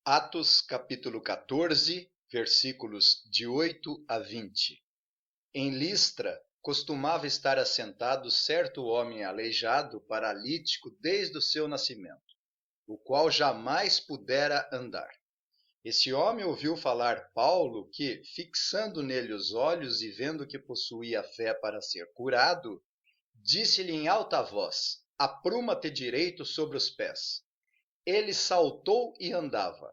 Atos capítulo 14, versículos de 8 a 20. Em Listra costumava estar assentado certo homem aleijado, paralítico desde o seu nascimento, o qual jamais pudera andar. Esse homem ouviu falar Paulo que, fixando nele os olhos e vendo que possuía fé para ser curado, disse-lhe em alta voz: Apruma-te direito sobre os pés. Ele saltou e andava.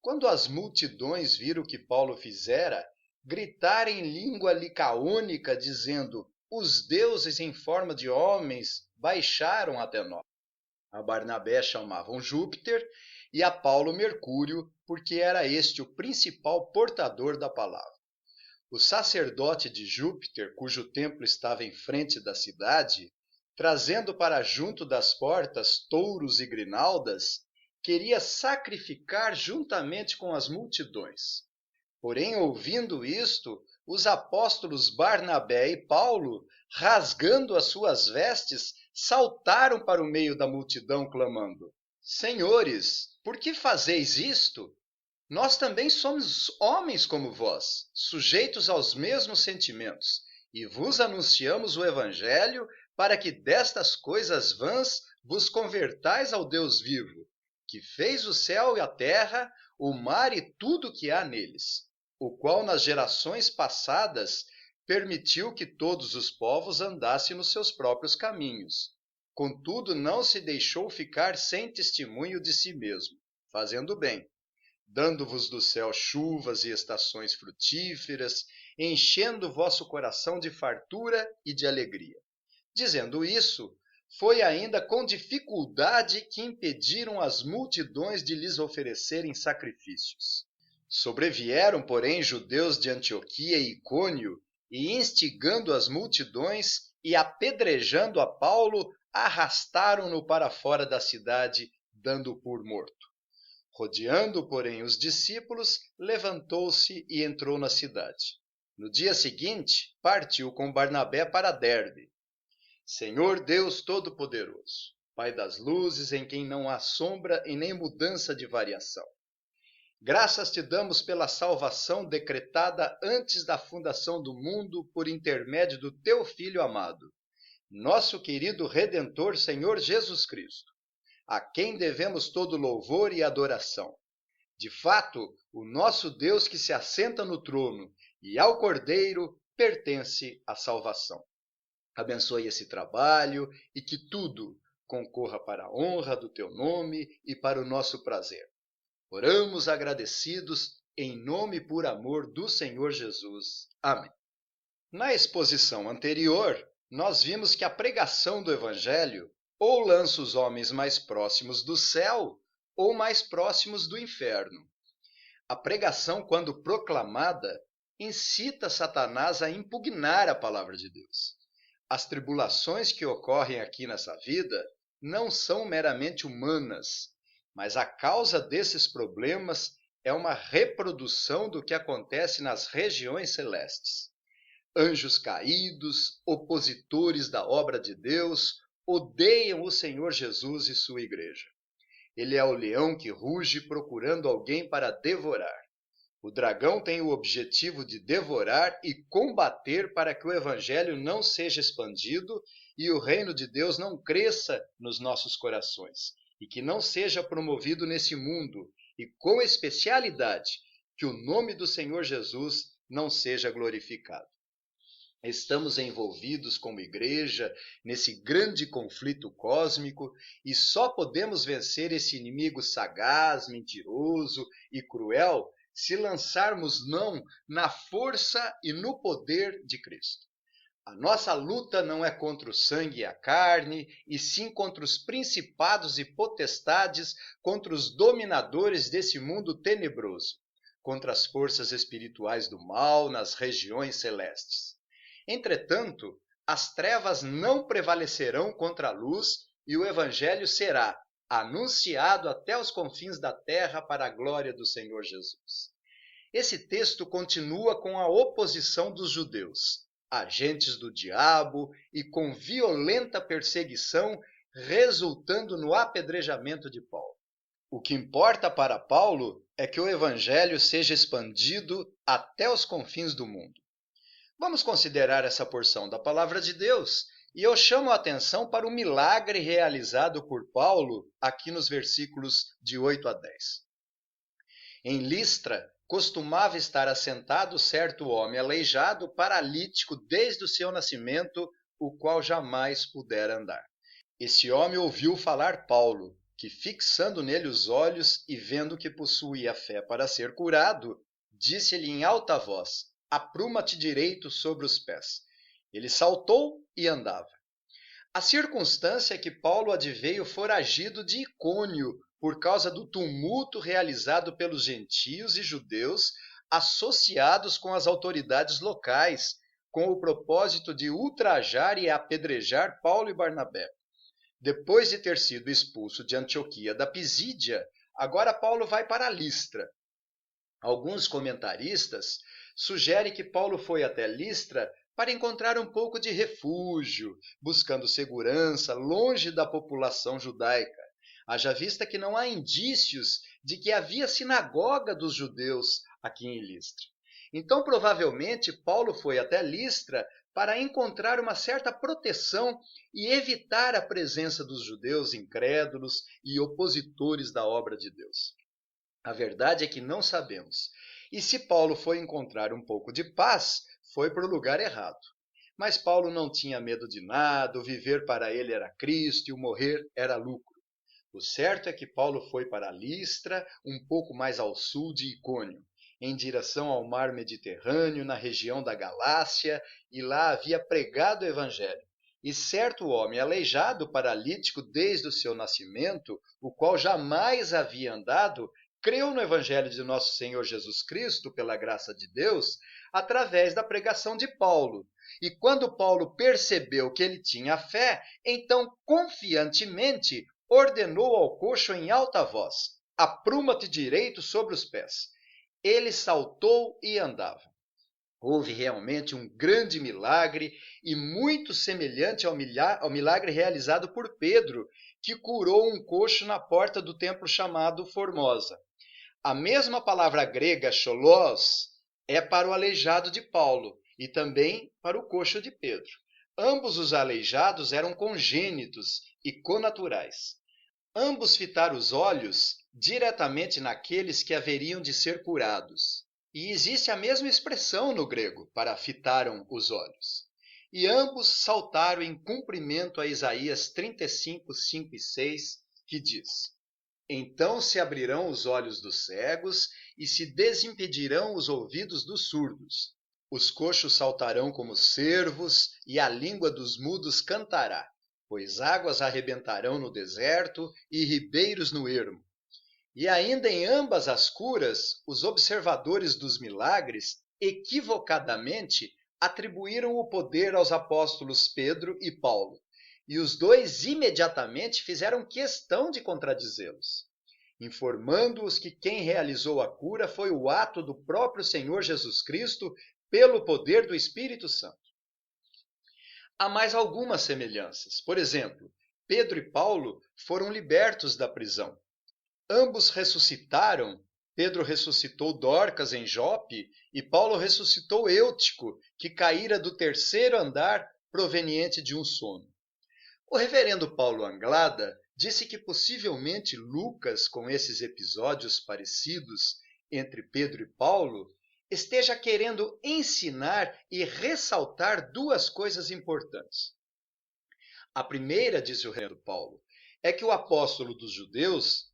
Quando as multidões viram o que Paulo fizera, gritaram em língua licaônica, dizendo: Os deuses em forma de homens baixaram até nós. A Barnabé chamavam Júpiter e a Paulo Mercúrio, porque era este o principal portador da palavra. O sacerdote de Júpiter, cujo templo estava em frente da cidade, trazendo para junto das portas touros e grinaldas, queria sacrificar juntamente com as multidões. Porém, ouvindo isto, os apóstolos Barnabé e Paulo, rasgando as suas vestes, saltaram para o meio da multidão, clamando: Senhores, por que fazeis isto? Nós também somos homens como vós, sujeitos aos mesmos sentimentos, e vos anunciamos o Evangelho para que destas coisas vãs vos convertais ao Deus vivo, que fez o céu e a terra, o mar e tudo o que há neles, o qual nas gerações passadas permitiu que todos os povos andassem nos seus próprios caminhos. Contudo, não se deixou ficar sem testemunho de si mesmo, fazendo bem, dando-vos do céu chuvas e estações frutíferas, enchendo o vosso coração de fartura e de alegria. Dizendo isso, foi ainda com dificuldade que impediram as multidões de lhes oferecerem sacrifícios. Sobrevieram, porém, judeus de Antioquia e Icônio, e instigando as multidões e apedrejando a Paulo, arrastaram-no para fora da cidade, dando-o por morto. Rodeando, porém, os discípulos, levantou-se e entrou na cidade. No dia seguinte, partiu com Barnabé para Derbe. Senhor Deus Todo-Poderoso, Pai das luzes, em quem não há sombra e nem mudança de variação. Graças te damos pela salvação decretada antes da fundação do mundo por intermédio do teu Filho amado, nosso querido Redentor, Senhor Jesus Cristo, a quem devemos todo louvor e adoração. De fato, o nosso Deus que se assenta no trono e ao Cordeiro pertence a salvação. Abençoe esse trabalho e que tudo concorra para a honra do teu nome e para o nosso prazer. Oramos agradecidos em nome e por amor do Senhor Jesus. Amém. Na exposição anterior, nós vimos que a pregação do Evangelho ou lança os homens mais próximos do céu ou mais próximos do inferno. A pregação, quando proclamada, incita Satanás a impugnar a palavra de Deus. As tribulações que ocorrem aqui nessa vida não são meramente humanas, mas a causa desses problemas é uma reprodução do que acontece nas regiões celestes. Anjos caídos, opositores da obra de Deus, odeiam o Senhor Jesus e sua igreja. Ele é o leão que ruge procurando alguém para devorar. O dragão tem o objetivo de devorar e combater para que o evangelho não seja expandido e o reino de Deus não cresça nos nossos corações e que não seja promovido nesse mundo e, com especialidade, que o nome do Senhor Jesus não seja glorificado. Estamos envolvidos como igreja nesse grande conflito cósmico e só podemos vencer esse inimigo sagaz, mentiroso e cruel se lançarmos mão na força e no poder de Cristo. A nossa luta não é contra o sangue e a carne, e sim contra os principados e potestades, contra os dominadores desse mundo tenebroso, contra as forças espirituais do mal nas regiões celestes. Entretanto, as trevas não prevalecerão contra a luz e o evangelho será anunciado até os confins da terra para a glória do Senhor Jesus. Esse texto continua com a oposição dos judeus, agentes do diabo e com violenta perseguição, resultando no apedrejamento de Paulo. O que importa para Paulo é que o evangelho seja expandido até os confins do mundo. Vamos considerar essa porção da palavra de Deus e eu chamo a atenção para o milagre realizado por Paulo aqui nos versículos de 8 a 10. Em Listra, costumava estar assentado certo homem aleijado, paralítico desde o seu nascimento, o qual jamais pudera andar. Esse homem ouviu falar Paulo, que fixando nele os olhos e vendo que possuía fé para ser curado, disse-lhe em alta voz: apruma-te direito sobre os pés. Ele saltou e andava. A circunstância é que Paulo adveio foragido de Icônio por causa do tumulto realizado pelos gentios e judeus associados com as autoridades locais, com o propósito de ultrajar e apedrejar Paulo e Barnabé. Depois de ter sido expulso de Antioquia da Pisídia, agora Paulo vai para Listra. Alguns comentaristas sugerem que Paulo foi até Listra para encontrar um pouco de refúgio, buscando segurança longe da população judaica. Haja vista que não há indícios de que havia sinagoga dos judeus aqui em Listra. Então, provavelmente, Paulo foi até Listra para encontrar uma certa proteção e evitar a presença dos judeus incrédulos e opositores da obra de Deus. A verdade é que não sabemos. E se Paulo foi encontrar um pouco de paz, foi para o lugar errado. Mas Paulo não tinha medo de nada, o viver para ele era Cristo e o morrer era lucro. O certo é que Paulo foi para Listra, um pouco mais ao sul de Icônio, em direção ao mar Mediterrâneo, na região da Galácia, e lá havia pregado o evangelho. E certo homem aleijado, paralítico desde o seu nascimento, o qual jamais havia andado, creu no evangelho de nosso Senhor Jesus Cristo, pela graça de Deus, através da pregação de Paulo. E quando Paulo percebeu que ele tinha fé, então confiantemente ordenou ao coxo em alta voz: apruma-te direito sobre os pés. Ele saltou e andava. Houve realmente um grande milagre e muito semelhante ao milagre realizado por Pedro, que curou um coxo na porta do templo chamado Formosa. A mesma palavra grega cholos é para o aleijado de Paulo e também para o coxo de Pedro. Ambos os aleijados eram congênitos e connaturais. Ambos fitaram os olhos diretamente naqueles que haveriam de ser curados. E existe a mesma expressão no grego para fitaram os olhos. E ambos saltaram em cumprimento a Isaías 35, 5 e 6, que diz: então se abrirão os olhos dos cegos e se desimpedirão os ouvidos dos surdos. Os coxos saltarão como cervos e a língua dos mudos cantará, pois águas arrebentarão no deserto e ribeiros no ermo. E ainda em ambas as curas, os observadores dos milagres, equivocadamente, atribuíram o poder aos apóstolos Pedro e Paulo. E os dois imediatamente fizeram questão de contradizê-los, informando-os que quem realizou a cura foi o ato do próprio Senhor Jesus Cristo pelo poder do Espírito Santo. Há mais algumas semelhanças. Por exemplo, Pedro e Paulo foram libertos da prisão. Ambos ressuscitaram. Pedro ressuscitou Dorcas em Jope e Paulo ressuscitou Eutico, que caíra do terceiro andar proveniente de um sono. O reverendo Paulo Anglada disse que possivelmente Lucas, com esses episódios parecidos entre Pedro e Paulo, esteja querendo ensinar e ressaltar duas coisas importantes. A primeira, disse o reverendo Paulo, é que o apóstolo dos judeus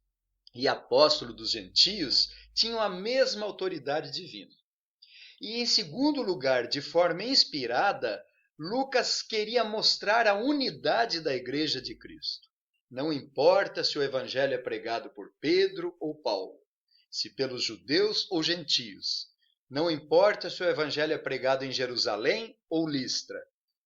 e apóstolo dos gentios tinham a mesma autoridade divina. E, em segundo lugar, de forma inspirada, Lucas queria mostrar a unidade da Igreja de Cristo. Não importa se o evangelho é pregado por Pedro ou Paulo, se pelos judeus ou gentios. Não importa se o evangelho é pregado em Jerusalém ou Listra.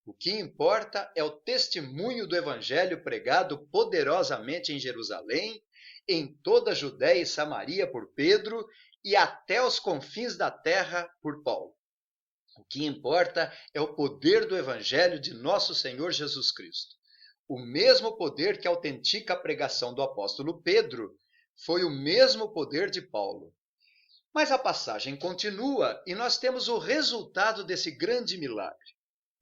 O que importa é o testemunho do evangelho pregado poderosamente em Jerusalém, em toda a Judéia e Samaria por Pedro e até os confins da terra por Paulo. O que importa é o poder do evangelho de nosso Senhor Jesus Cristo. O mesmo poder que autentica a pregação do apóstolo Pedro foi o mesmo poder de Paulo. Mas a passagem continua e nós temos o resultado desse grande milagre.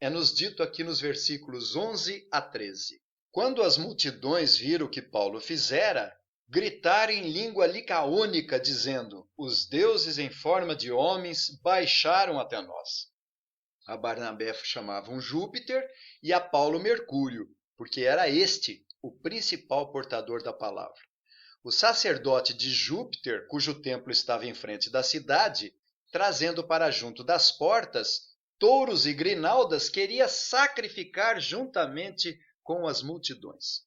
É-nos dito aqui nos versículos 11 a 13. Quando as multidões viram o que Paulo fizera, gritaram em língua licaônica, dizendo: os deuses em forma de homens baixaram até nós. A Barnabé chamavam Júpiter e a Paulo Mercúrio, porque era este o principal portador da palavra. O sacerdote de Júpiter, cujo templo estava em frente da cidade, trazendo para junto das portas touros e grinaldas, queria sacrificar juntamente com as multidões.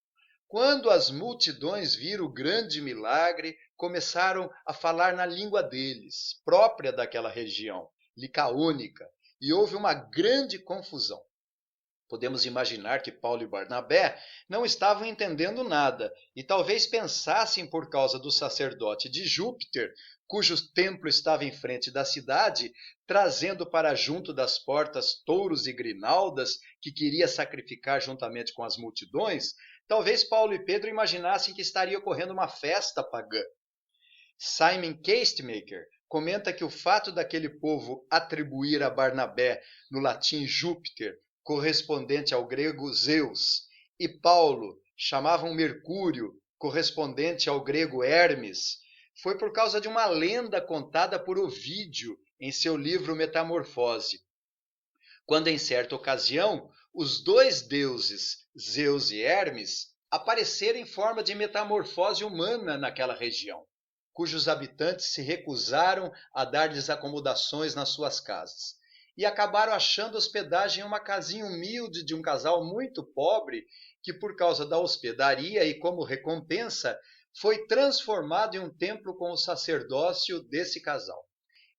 Quando as multidões viram o grande milagre, começaram a falar na língua deles, própria daquela região, licaônica, e houve uma grande confusão. Podemos imaginar que Paulo e Barnabé não estavam entendendo nada e talvez pensassem, por causa do sacerdote de Júpiter, cujo templo estava em frente da cidade, trazendo para junto das portas touros e grinaldas que queria sacrificar juntamente com as multidões, talvez Paulo e Pedro imaginassem que estaria ocorrendo uma festa pagã. Simon Castemaker comenta que o fato daquele povo atribuir a Barnabé, no latim Júpiter, correspondente ao grego Zeus, e Paulo chamavam Mercúrio, correspondente ao grego Hermes, foi por causa de uma lenda contada por Ovídio em seu livro Metamorfose, quando em certa ocasião os dois deuses, Zeus e Hermes, apareceram em forma de metamorfose humana naquela região, cujos habitantes se recusaram a dar-lhes acomodações nas suas casas. E acabaram achando hospedagem em uma casinha humilde de um casal muito pobre, que por causa da hospedaria e como recompensa, foi transformado em um templo com o sacerdócio desse casal.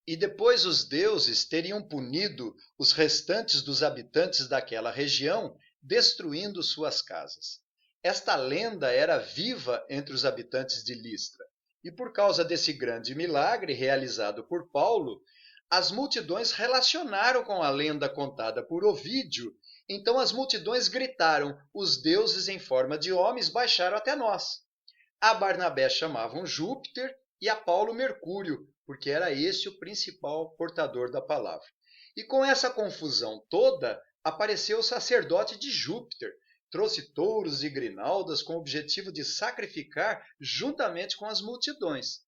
E depois os deuses teriam punido os restantes dos habitantes daquela região, destruindo suas casas. Esta lenda era viva entre os habitantes de Listra, e por causa desse grande milagre realizado por Paulo, as multidões relacionaram com a lenda contada por Ovídio, então as multidões gritaram: os deuses em forma de homens baixaram até nós. A Barnabé chamavam Júpiter e a Paulo Mercúrio, porque era esse o principal portador da palavra. E com essa confusão toda, apareceu o sacerdote de Júpiter, trouxe touros e grinaldas com o objetivo de sacrificar juntamente com as multidões.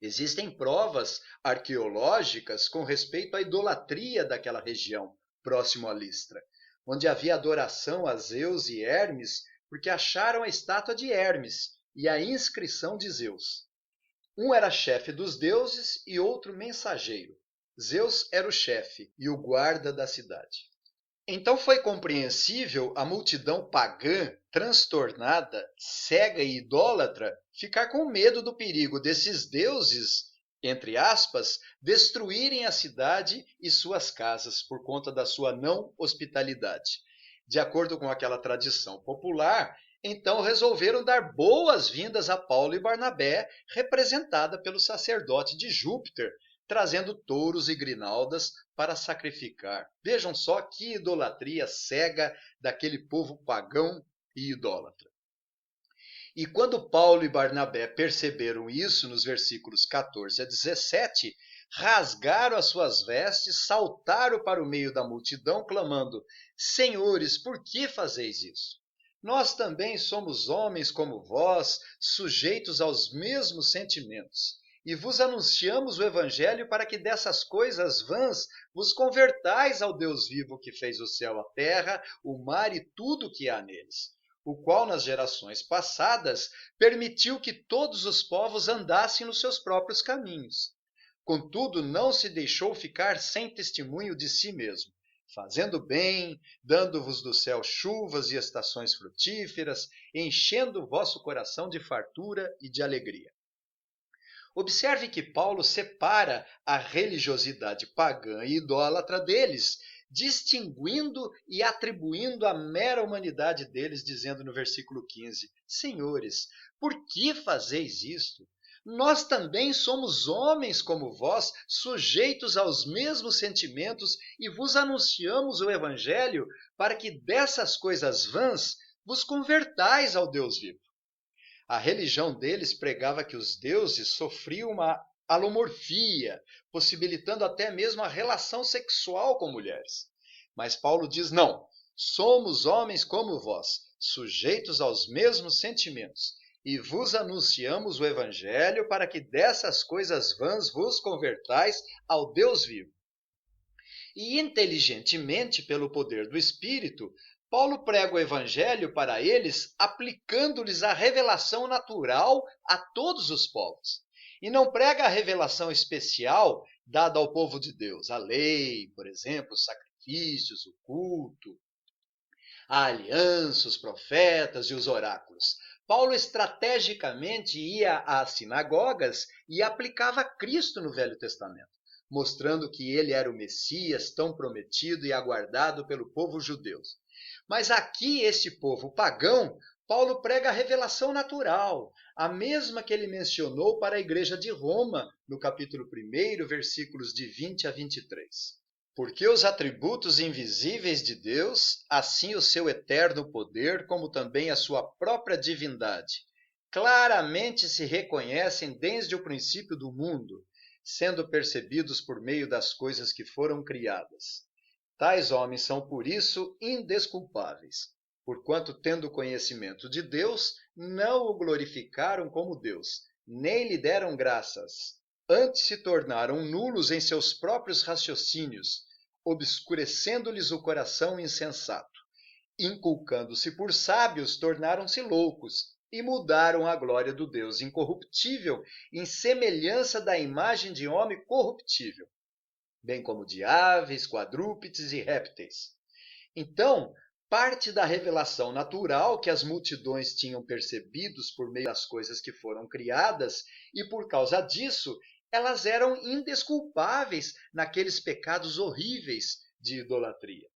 Existem provas arqueológicas com respeito à idolatria daquela região, próximo a Listra, onde havia adoração a Zeus e Hermes, porque acharam a estátua de Hermes e a inscrição de Zeus. Um era chefe dos deuses e outro mensageiro. Zeus era o chefe e o guarda da cidade. Então foi compreensível a multidão pagã, transtornada, cega e idólatra, ficar com medo do perigo desses deuses, entre aspas, destruírem a cidade e suas casas por conta da sua não hospitalidade. De acordo com aquela tradição popular, então resolveram dar boas-vindas a Paulo e Barnabé, representada pelo sacerdote de Júpiter, trazendo touros e grinaldas para sacrificar. Vejam só que idolatria cega daquele povo pagão e idólatra. E quando Paulo e Barnabé perceberam isso, nos versículos 14 a 17, rasgaram as suas vestes, saltaram para o meio da multidão, clamando: Senhores, por que fazeis isso? Nós também somos homens como vós, sujeitos aos mesmos sentimentos. E vos anunciamos o Evangelho para que dessas coisas vãs vos convertais ao Deus vivo que fez o céu, a terra, o mar e tudo o que há neles, o qual nas gerações passadas permitiu que todos os povos andassem nos seus próprios caminhos. Contudo, não se deixou ficar sem testemunho de si mesmo, fazendo bem, dando-vos do céu chuvas e estações frutíferas, enchendo o vosso coração de fartura e de alegria. Observe que Paulo separa a religiosidade pagã e idólatra deles, distinguindo e atribuindo a mera humanidade deles, dizendo no versículo 15: Senhores, por que fazeis isto? Nós também somos homens como vós, sujeitos aos mesmos sentimentos, e vos anunciamos o Evangelho para que dessas coisas vãs vos convertais ao Deus vivo. A religião deles pregava que os deuses sofriam uma alomorfia, possibilitando até mesmo a relação sexual com mulheres. Mas Paulo diz: não, somos homens como vós, sujeitos aos mesmos sentimentos, e vos anunciamos o Evangelho para que dessas coisas vãs vos convertais ao Deus vivo. E inteligentemente, pelo poder do Espírito, Paulo prega o Evangelho para eles, aplicando-lhes a revelação natural a todos os povos. E não prega a revelação especial dada ao povo de Deus, a lei, por exemplo, os sacrifícios, o culto, a aliança, os profetas e os oráculos. Paulo estrategicamente ia às sinagogas e aplicava Cristo no Velho Testamento, mostrando que ele era o Messias tão prometido e aguardado pelo povo judeu. Mas aqui, esse povo pagão, Paulo prega a revelação natural, a mesma que ele mencionou para a igreja de Roma, no capítulo 1, versículos de 20 a 23. Porque os atributos invisíveis de Deus, assim o seu eterno poder, como também a sua própria divindade, claramente se reconhecem desde o princípio do mundo, sendo percebidos por meio das coisas que foram criadas. Tais homens são, por isso, indesculpáveis, porquanto, tendo conhecimento de Deus, não o glorificaram como Deus, nem lhe deram graças. Antes se tornaram nulos em seus próprios raciocínios, obscurecendo-lhes o coração insensato. Inculcando-se por sábios, tornaram-se loucos e mudaram a glória do Deus incorruptível em semelhança da imagem de homem corruptível, bem como de aves, quadrúpedes e répteis. Então, parte da revelação natural que as multidões tinham percebidos por meio das coisas que foram criadas, e por causa disso, elas eram indesculpáveis naqueles pecados horríveis de idolatria.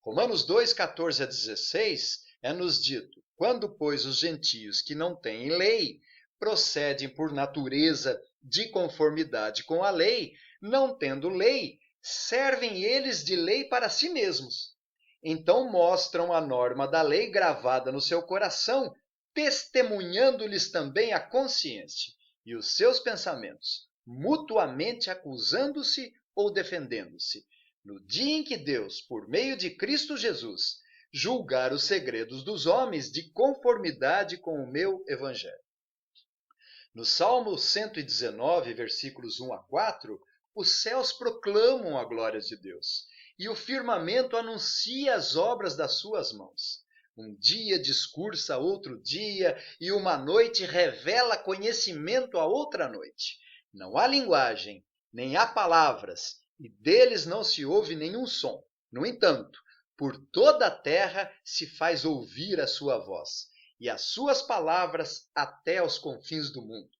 Romanos 2, 14 a 16, é-nos dito: quando, pois, os gentios que não têm lei procedem por natureza de conformidade com a lei, não tendo lei, servem eles de lei para si mesmos. Então mostram a norma da lei gravada no seu coração, testemunhando-lhes também a consciência e os seus pensamentos, mutuamente acusando-se ou defendendo-se, no dia em que Deus, por meio de Cristo Jesus, julgar os segredos dos homens de conformidade com o meu Evangelho. No Salmo 119, versículos 1 a 4, os céus proclamam a glória de Deus, e o firmamento anuncia as obras das suas mãos. Um dia discursa outro dia, e uma noite revela conhecimento a outra noite. Não há linguagem, nem há palavras, e deles não se ouve nenhum som. No entanto, por toda a terra se faz ouvir a sua voz, e as suas palavras até aos confins do mundo.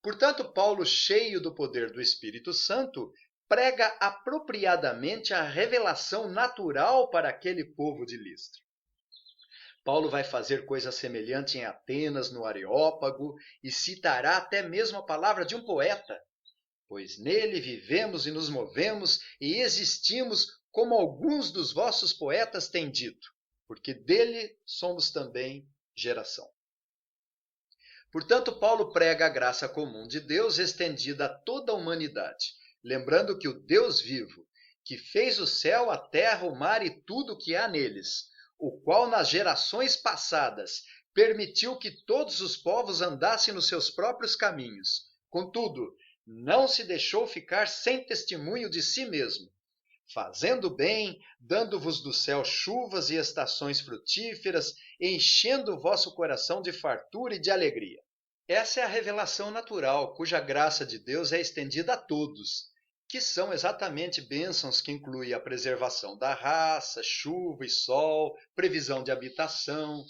Portanto, Paulo, cheio do poder do Espírito Santo, prega apropriadamente a revelação natural para aquele povo de Listra. Paulo vai fazer coisa semelhante em Atenas, no Areópago, e citará até mesmo a palavra de um poeta. Pois nele vivemos e nos movemos e existimos, como alguns dos vossos poetas têm dito, porque dele somos também geração. Portanto, Paulo prega a graça comum de Deus estendida a toda a humanidade, lembrando que o Deus vivo, que fez o céu, a terra, o mar e tudo o que há neles, o qual nas gerações passadas permitiu que todos os povos andassem nos seus próprios caminhos, contudo, não se deixou ficar sem testemunho de si mesmo, fazendo bem, dando-vos do céu chuvas e estações frutíferas, enchendo o vosso coração de fartura e de alegria. Essa é a revelação natural, cuja graça de Deus é estendida a todos, que são exatamente bênçãos que incluem a preservação da raça, chuva e sol, previsão de habitação.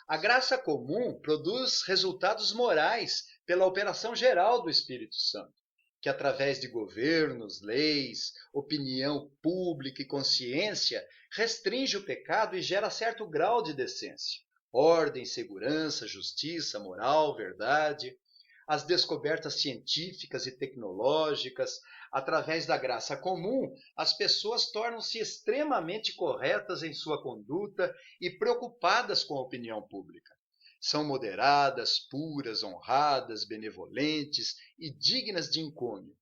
A graça comum produz resultados morais pela operação geral do Espírito Santo, que através de governos, leis, opinião pública e consciência, restringe o pecado e gera certo grau de decência, ordem, segurança, justiça, moral, verdade. As descobertas científicas e tecnológicas, através da graça comum, as pessoas tornam-se extremamente corretas em sua conduta e preocupadas com a opinião pública. São moderadas, puras, honradas, benevolentes e dignas de encômio.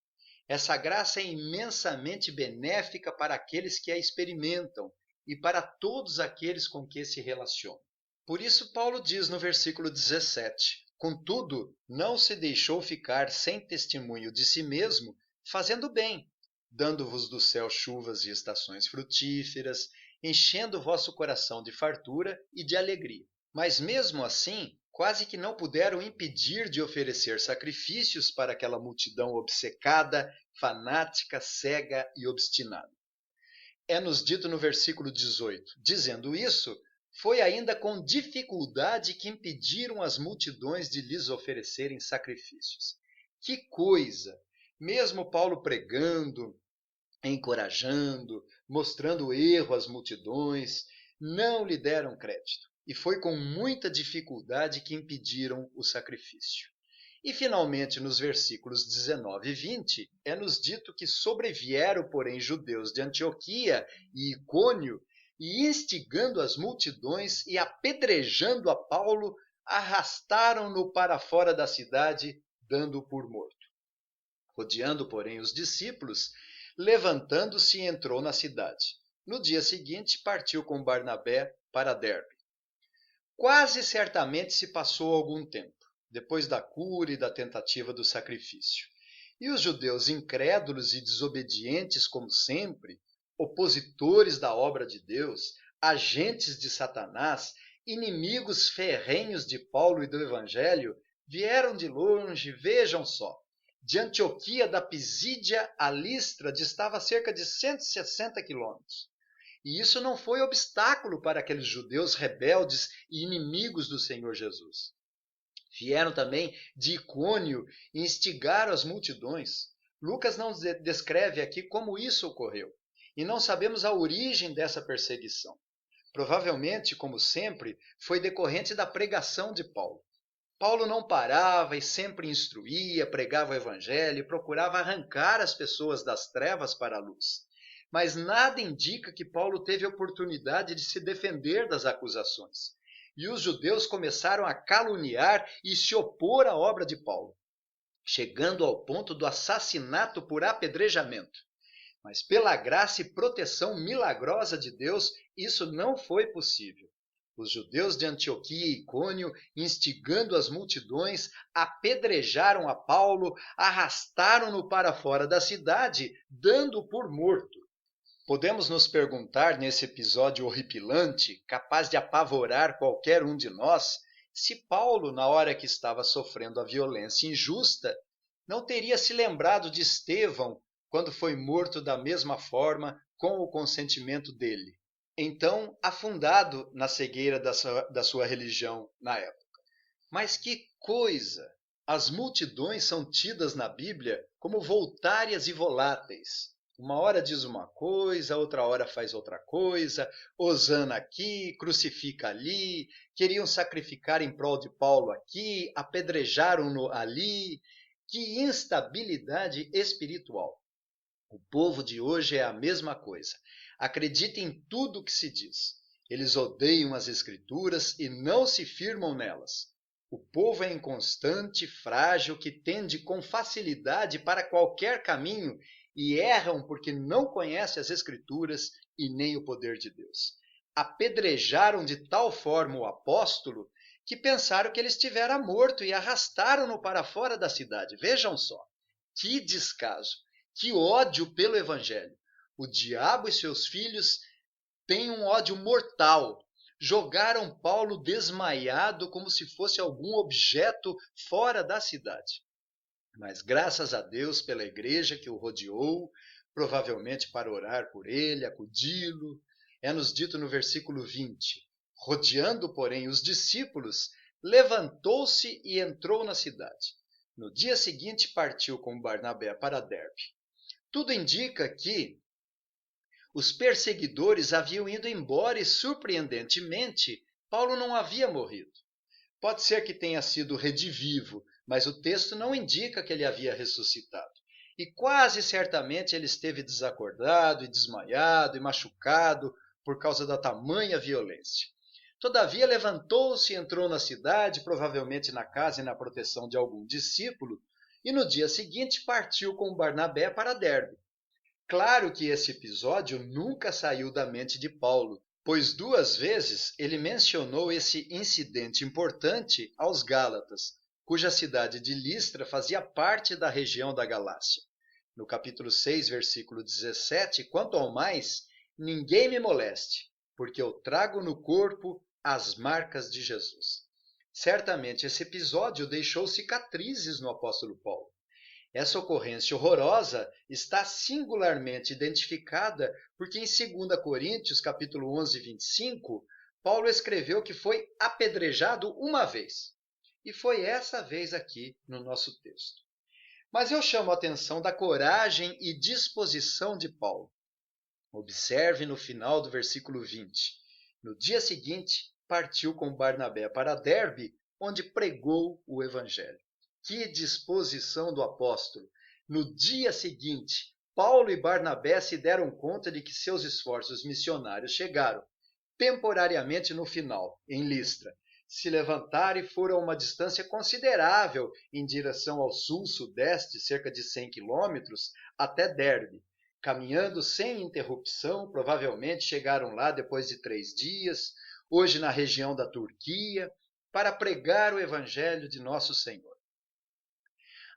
Essa graça é imensamente benéfica para aqueles que a experimentam e para todos aqueles com que se relacionam. Por isso, Paulo diz no versículo 17: Contudo, não se deixou ficar sem testemunho de si mesmo, fazendo bem, dando-vos do céu chuvas e estações frutíferas, enchendo o vosso coração de fartura e de alegria. Mas mesmo assim, quase que não puderam impedir de oferecer sacrifícios para aquela multidão obcecada, fanática, cega e obstinada. É-nos dito no versículo 18: Dizendo isso, foi ainda com dificuldade que impediram as multidões de lhes oferecerem sacrifícios. Que coisa! Mesmo Paulo pregando, encorajando, mostrando erro às multidões, não lhe deram crédito. E foi com muita dificuldade que impediram o sacrifício. E, finalmente, nos versículos 19 e 20, é-nos dito que sobrevieram, porém, judeus de Antioquia e Icônio, e instigando as multidões e apedrejando a Paulo, arrastaram-no para fora da cidade, dando-o por morto. Rodeando, porém, os discípulos, levantando-se, entrou na cidade. No dia seguinte, partiu com Barnabé para Derbe. Quase certamente se passou algum tempo, depois da cura e da tentativa do sacrifício. E os judeus incrédulos e desobedientes, como sempre, opositores da obra de Deus, agentes de Satanás, inimigos ferrenhos de Paulo e do Evangelho, vieram de longe, vejam só. De Antioquia da Pisídia a Listra distava cerca de 160 quilômetros. E isso não foi obstáculo para aqueles judeus rebeldes e inimigos do Senhor Jesus. Vieram também de Icônio e instigaram as multidões. Lucas não descreve aqui como isso ocorreu. E não sabemos a origem dessa perseguição. Provavelmente, como sempre, foi decorrente da pregação de Paulo. Paulo não parava e sempre instruía, pregava o evangelho e procurava arrancar as pessoas das trevas para a luz. Mas nada indica que Paulo teve oportunidade de se defender das acusações. E os judeus começaram a caluniar e se opor à obra de Paulo, chegando ao ponto do assassinato por apedrejamento. Mas pela graça e proteção milagrosa de Deus, isso não foi possível. Os judeus de Antioquia e Icônio, instigando as multidões, apedrejaram a Paulo, arrastaram-no para fora da cidade, dando-o por morto. Podemos nos perguntar, nesse episódio horripilante, capaz de apavorar qualquer um de nós, se Paulo, na hora que estava sofrendo a violência injusta, não teria se lembrado de Estevão quando foi morto da mesma forma, com o consentimento dele. Então, afundado na cegueira da sua religião na época. Mas que coisa! As multidões são tidas na Bíblia como voltárias e voláteis. Uma hora diz uma coisa, outra hora faz outra coisa, hosana aqui, crucifica ali, queriam sacrificar em prol de Paulo aqui, apedrejaram-no ali. Que instabilidade espiritual! O povo de hoje é a mesma coisa. Acredita em tudo o que se diz. Eles odeiam as Escrituras e não se firmam nelas. O povo é inconstante, frágil, que tende com facilidade para qualquer caminho e erram porque não conhece as Escrituras e nem o poder de Deus. Apedrejaram de tal forma o apóstolo que pensaram que ele estivera morto e arrastaram-no para fora da cidade. Vejam só, que descaso, que ódio pelo Evangelho. O diabo e seus filhos têm um ódio mortal. Jogaram Paulo desmaiado como se fosse algum objeto fora da cidade. Mas graças a Deus pela igreja que o rodeou, provavelmente para orar por ele, acudi-lo. É-nos dito no versículo 20. Rodeando, porém, os discípulos, levantou-se e entrou na cidade. No dia seguinte partiu com Barnabé para Derbe. Tudo indica que os perseguidores haviam ido embora e, surpreendentemente, Paulo não havia morrido. Pode ser que tenha sido redivivo, mas o texto não indica que ele havia ressuscitado. E quase certamente ele esteve desacordado e desmaiado e machucado por causa da tamanha violência. Todavia levantou-se e entrou na cidade, provavelmente na casa e na proteção de algum discípulo, e no dia seguinte partiu com Barnabé para Derbe. Claro que esse episódio nunca saiu da mente de Paulo, pois 2 vezes ele mencionou esse incidente importante aos Gálatas, cuja cidade de Listra fazia parte da região da Galácia. No capítulo 6, versículo 17, quanto ao mais, ninguém me moleste, porque eu trago no corpo as marcas de Jesus. Certamente esse episódio deixou cicatrizes no apóstolo Paulo. Essa ocorrência horrorosa está singularmente identificada porque em 2 Coríntios, capítulo 11, 25, Paulo escreveu que foi apedrejado uma vez. E foi essa vez aqui no nosso texto. Mas eu chamo a atenção da coragem e disposição de Paulo. Observe no final do versículo 20. No dia seguinte, partiu com Barnabé para Derbe, onde pregou o evangelho. Que disposição do apóstolo! No dia seguinte, Paulo e Barnabé se deram conta de que seus esforços missionários chegaram, temporariamente no final, em Listra. Se levantaram e foram a uma distância considerável em direção ao sul-sudeste, cerca de 100 quilômetros, até Derbe. Caminhando sem interrupção, provavelmente chegaram lá depois de 3 dias, hoje na região da Turquia, para pregar o evangelho de nosso Senhor.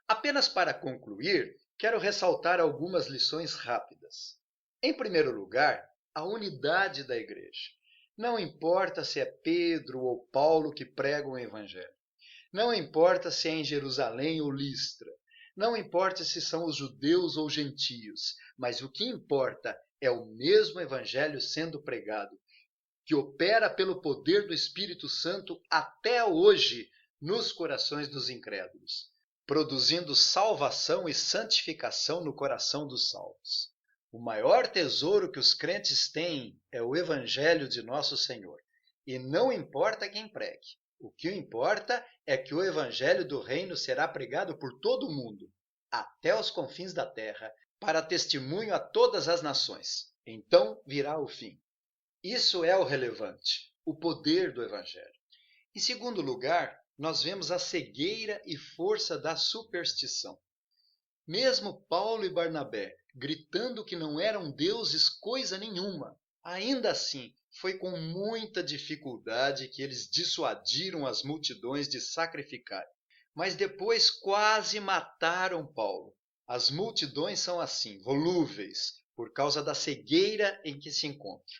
Apenas para concluir, quero ressaltar algumas lições rápidas. Em primeiro lugar, a unidade da igreja. Não importa se é Pedro ou Paulo que pregam o evangelho. Não importa se é em Jerusalém ou Listra. Não importa se são os judeus ou gentios. Mas o que importa é o mesmo evangelho sendo pregado, que opera pelo poder do Espírito Santo até hoje nos corações dos incrédulos, produzindo salvação e santificação no coração dos salvos. O maior tesouro que os crentes têm é o Evangelho de nosso Senhor. E não importa quem pregue. O que importa é que o Evangelho do Reino será pregado por todo o mundo, até os confins da terra, para testemunho a todas as nações. Então virá o fim. Isso é o relevante, o poder do Evangelho. Em segundo lugar, nós vemos a cegueira e força da superstição. Mesmo Paulo e Barnabé gritando que não eram deuses coisa nenhuma, ainda assim foi com muita dificuldade que eles dissuadiram as multidões de sacrificar. Mas depois quase mataram Paulo. As multidões são assim, volúveis, por causa da cegueira em que se encontram.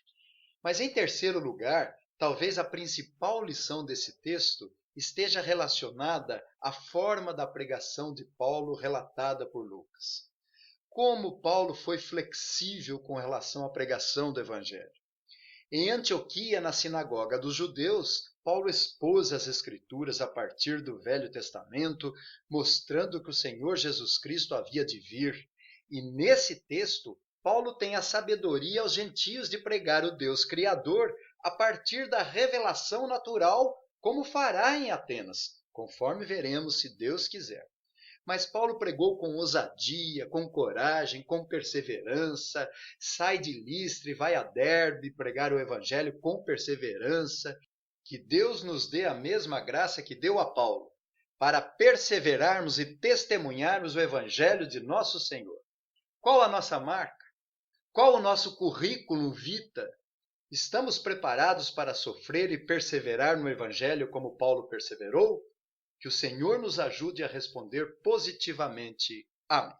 Mas em terceiro lugar, talvez a principal lição desse texto esteja relacionada à forma da pregação de Paulo relatada por Lucas. Como Paulo foi flexível com relação à pregação do Evangelho. Em Antioquia, na sinagoga dos judeus, Paulo expôs as Escrituras a partir do Velho Testamento, mostrando que o Senhor Jesus Cristo havia de vir. E nesse texto, Paulo tem a sabedoria aos gentios de pregar o Deus Criador a partir da revelação natural, como fará em Atenas, conforme veremos se Deus quiser. Mas Paulo pregou com ousadia, com coragem, com perseverança, sai de Listra e vai a Derbe pregar o evangelho com perseverança. Que Deus nos dê a mesma graça que deu a Paulo, para perseverarmos e testemunharmos o evangelho de nosso Senhor. Qual a nossa marca? Qual o nosso currículo vitae? Estamos preparados para sofrer e perseverar no evangelho como Paulo perseverou? Que o Senhor nos ajude a responder positivamente. Amém.